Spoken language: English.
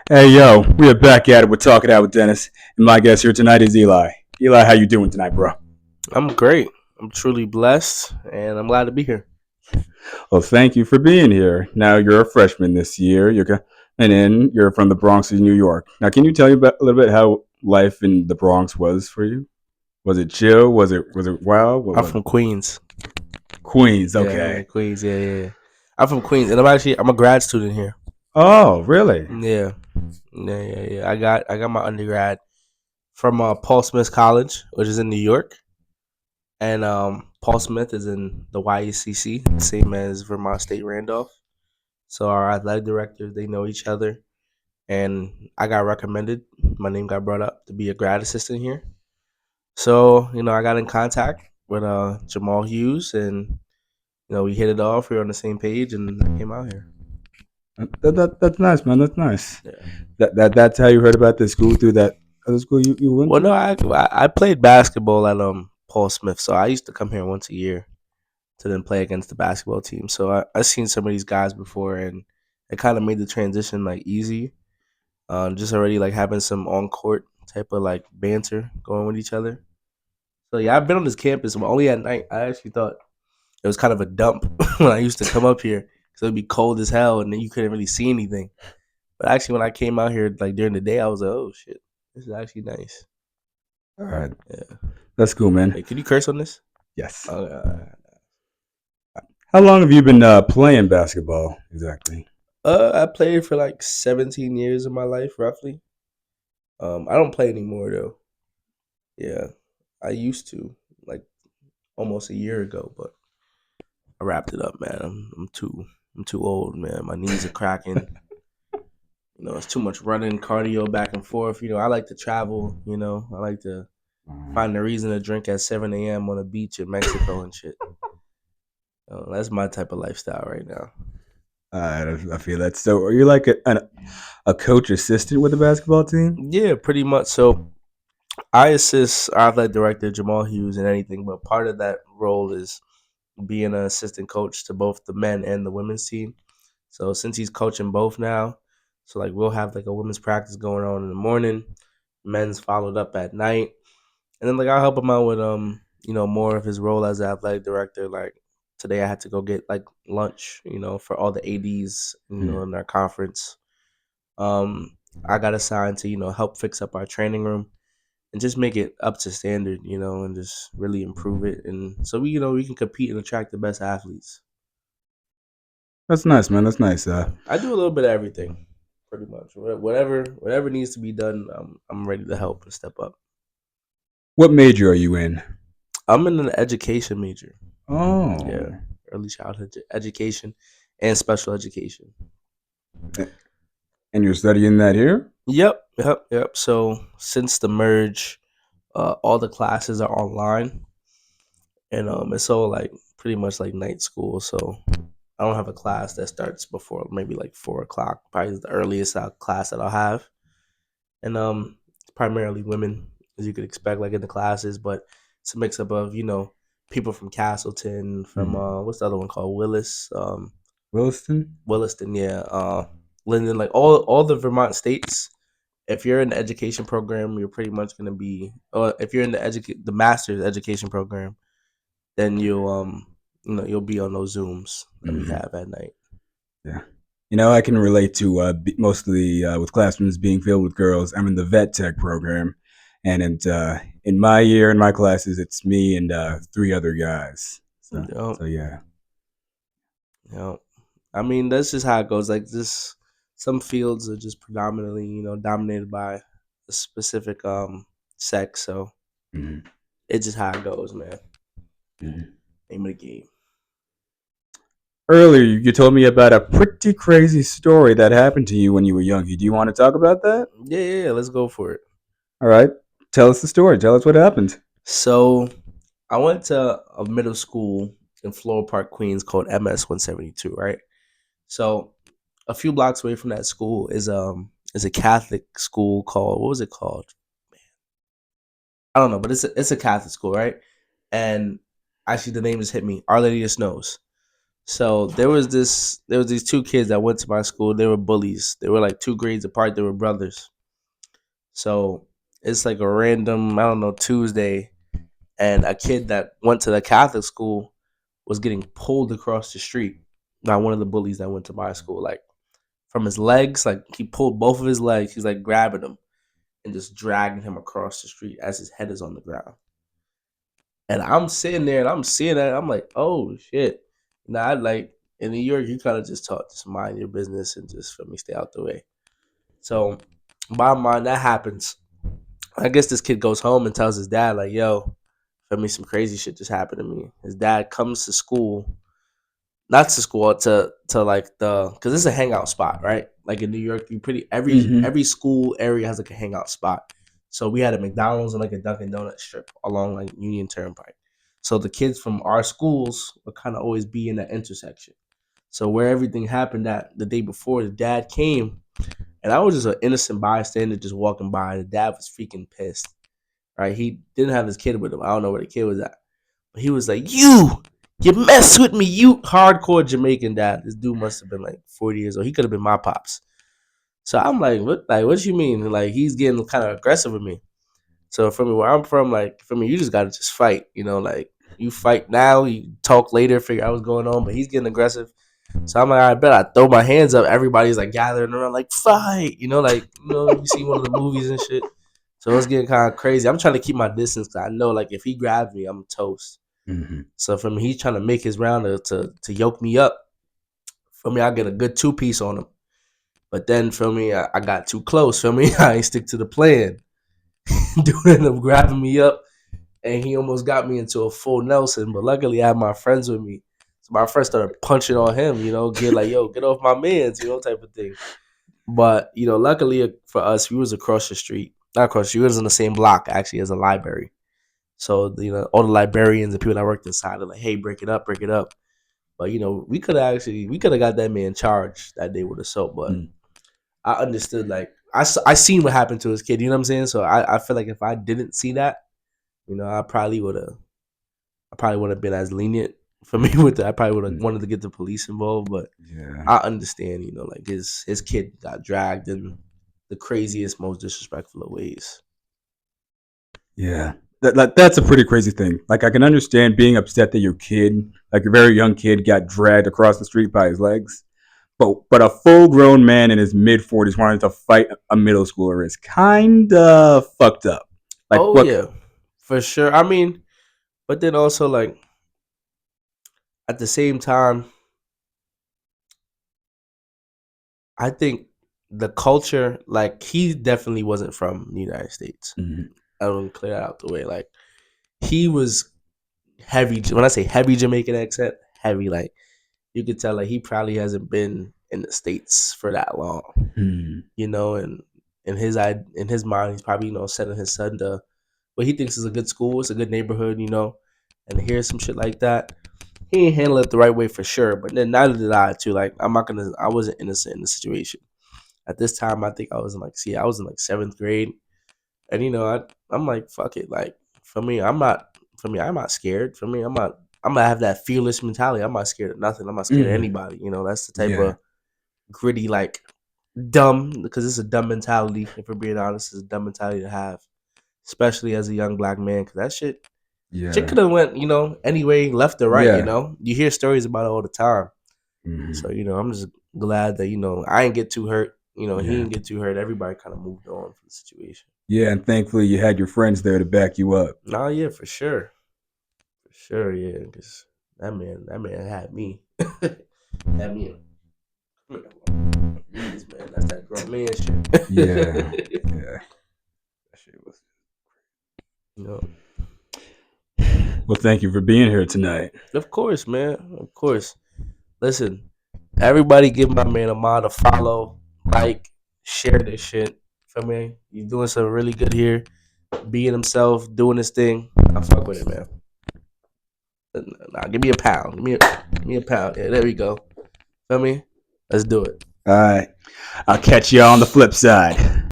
Hey yo, we are back at it. We're talking out with Dennis, and my guest here tonight is Eli. Eli, how you doing tonight, bro? I'm great. I'm truly blessed, and I'm glad to be here. Well, thank you for being here. Now you're a freshman this year. And then you're from the Bronx in New York. Now, can you tell me a little bit how life in the Bronx was for you? Was it chill? Was it wild? What I'm was from it? Queens. Queens. Yeah, Okay. Queens. Yeah. I'm from Queens, and I'm a grad student here. Oh, really? Yeah. I got my undergrad from Paul Smith College, which is in New York, and Paul Smith is in the YECC, same as Vermont State Randolph. So our athletic directors, they know each other, and I got recommended. My name got brought up to be a grad assistant here. So, I got in contact with Jamal Hughes, and we hit it off. We were on the same page, and I came out here. That's nice, man. That's nice. Yeah. That's how you heard about the school through that other school you went Well, no, to? I played basketball at Paul Smith, so I used to come here once a year to then play against the basketball team. So I seen some of these guys before, and it kind of made the transition like easy. Just already like having some on court type of like banter going with each other. So yeah, I've been on this campus, but only at night. I actually thought it was kind of a dump when I used to come up here because it'd be cold as hell and then you couldn't really see anything. But actually, when I came out here like during the day, I was like, oh shit, this is actually nice. All right. Yeah. That's cool, man. Hey, can you curse on this? Yes. Uh, How long have you been playing basketball exactly? I played for like 17 years of my life, roughly. I don't play anymore though. Yeah, I used to like almost a year ago, but I wrapped it up, man. I'm too old, man. My knees are cracking. It's too much running, cardio back and forth. I like to travel. I like to find a reason to drink at 7 a.m. on a beach in Mexico and shit. That's my type of lifestyle right now. I feel that. So, are you like a coach assistant with the basketball team? Yeah, pretty much. So I assist our athletic director Jamal Hughes in anything, but part of that role is being an assistant coach to both the men and the women's team. So since he's coaching both now, so like we'll have like a women's practice going on in the morning, men's followed up at night, and then like I'll help him out with more of his role as an athletic director. Like today, I had to go get like lunch, for all the ads, Hmm. in our conference. Um, I got assigned to help fix up our training room and just make it up to standard, and just really improve it, and so we can compete and attract the best athletes. That's nice, man. That's nice. Yeah, I do a little bit of everything, pretty much. Whatever needs to be done, I'm ready to help and step up. What major are you in? I'm in an education major. Oh, Yeah, early childhood education and special education. and you're studying that here? Yep. So since the merge, all the classes are online, and it's all like pretty much like night school. So I don't have a class that starts before maybe like 4 o'clock. Probably the earliest class that I'll have, and it's primarily women as you could expect, like in the classes, but it's a mix up of people from Castleton, from Hmm. what's the other one called Willis, Williston. Williston, yeah, Linden, like all the Vermont states. If you're in the education program, you're pretty much gonna be. If you're in the master's education program, then you'll be on those Zooms that we Hmm. have at night. Yeah. I can relate to mostly with classrooms being filled with girls. I'm in the vet tech program, and in my year in my classes, it's me and three other guys. So Yep, yeah. yep. I mean, that's just how it goes. Like this, some fields are just predominantly, dominated by a specific sex. So Hmm. it's just how it goes, man. Hmm. Name of the game. Earlier, you told me about a pretty crazy story that happened to you when you were young. Do you want to talk about that? Yeah. Let's go for it. All right. Tell us the story. Tell us what happened. So I went to a middle school in Floral Park, Queens, called MS 172. Right. So a few blocks away from that school is a Catholic school called, what was it called? I don't know, but it's a Catholic school, right? And actually, the name just hit me. Our Lady of Snows. So there was these two kids that went to my school. They were bullies. They were like 2 grades apart. They were brothers. So it's like a random, I don't know, Tuesday, and a kid that went to the Catholic school was getting pulled across the street by one of the bullies that went to my school. Like from his legs, like he pulled both of his legs. He's like grabbing him and just dragging him across the street as his head is on the ground. And I'm sitting there and I'm seeing that. I'm like, oh shit. Now, I like in New York, you kind of just talk, just mind your business and just for me stay out the way. So, bottom line, that happens. I guess this kid goes home and tells his dad, like, yo, for me, some crazy shit just happened to me. His dad comes to school, not to school, to like because this is a hangout spot, right? Like in New York, you pretty Hmm. every school area has like a hangout spot. So we had a McDonald's and like a Dunkin' Donut strip along like Union Turnpike. So the kids from our schools would kind of always be in that intersection. So where everything happened that the day before, the dad came, and I was just an innocent bystander just walking by. The dad was freaking pissed. Right? He didn't have his kid with him. I don't know where the kid was at. But he was like, you mess with me, you hardcore Jamaican dad. This dude must have been like 40 years old. He could have been my pops. So I'm like, what you mean? Like he's getting kind of aggressive with me. So from where I'm from, like for me, you just gotta just fight. Like you fight now, you talk later, figure out what's going on. But he's getting aggressive. So I'm like, I bet I throw my hands up. Everybody's like gathering around, like fight. You see one of the movies and shit. So it's getting kind of crazy. I'm trying to keep my distance because I know, like, if he grabs me, I'm toast. Hmm. So for me, he's trying to make his round to yoke me up. For me, I get a good 2 piece on him. But then for me, I got too close. For me, I ain't stick to the plan. Dude ended up grabbing me up, and he almost got me into a full Nelson. But luckily, I had my friends with me. So my friends started punching on him, get like, yo, get off my mans, type of thing. But, luckily for us, we was across the street. Not across the street, we was in the same block, actually, as a library. So, all the librarians and people that worked inside are like, hey, break it up, break it up. But, we could have got that man charged that day with assault. But I understood, like, I seen what happened to his kid, you know what I'm saying? So I feel like if I didn't see that, I probably would have been as lenient for me with that. I probably would have wanted to get the police involved, but Yeah. I understand, like his kid got dragged in the craziest, most disrespectful of ways. Yeah. That's a pretty crazy thing. Like, I can understand being upset that your kid, like your very young kid, got dragged across the street by his legs. But a full grown man in his mid 40s wanting to fight a middle schooler is kind of fucked up. Like, Oh what? yeah, for sure. I mean, but then also like at the same time, I think the culture, like he definitely wasn't from the United States. Mhm. I don't clear that out the way. Like he was heavy. When I say heavy Jamaican accent, heavy, like you could tell like he probably hasn't been in the States for that long. Hmm. And in his mind, he's probably sending his son to what he thinks is a good school, it's a good neighborhood, and hear some shit like that. He ain't handle it the right way for sure, but then neither did I too. Like I wasn't innocent in the situation. At this time, I think I was in like 7th grade, and I'm like, fuck it. Like I'm not scared. For me, I'm gonna have that fearless mentality. I'm not scared of nothing. I'm not scared of Hmm. anybody. That's the type Yeah. of gritty, like dumb, because it's a dumb mentality. If we're being honest, it's a dumb mentality to have, especially as a young black man. Because that shit Yeah. could have went, anyway, left or right. Yeah. You hear stories about it all the time. Hmm. So I'm just glad that I ain't get too hurt. He Yeah. didn't get too hurt. Everybody kind of moved on from the situation. Yeah. And thankfully, you had your friends there to back you up. Nah, yeah, for sure, yeah. Because that man had me, had me. Jeez, man, that's that grown man Yeah. shit. Yeah. That shit was. you know, Well, thank you for being here tonight. of course, man, of course. Listen, everybody give my man a mod a follow, like, share this shit. For me, he's doing something really good here, being himself, doing his thing. I fuck with it, man. Nah, give me a pound. Give me a pound. Yeah, there we go. Feel me? Let's do it. All right. I'll catch you on the flip side.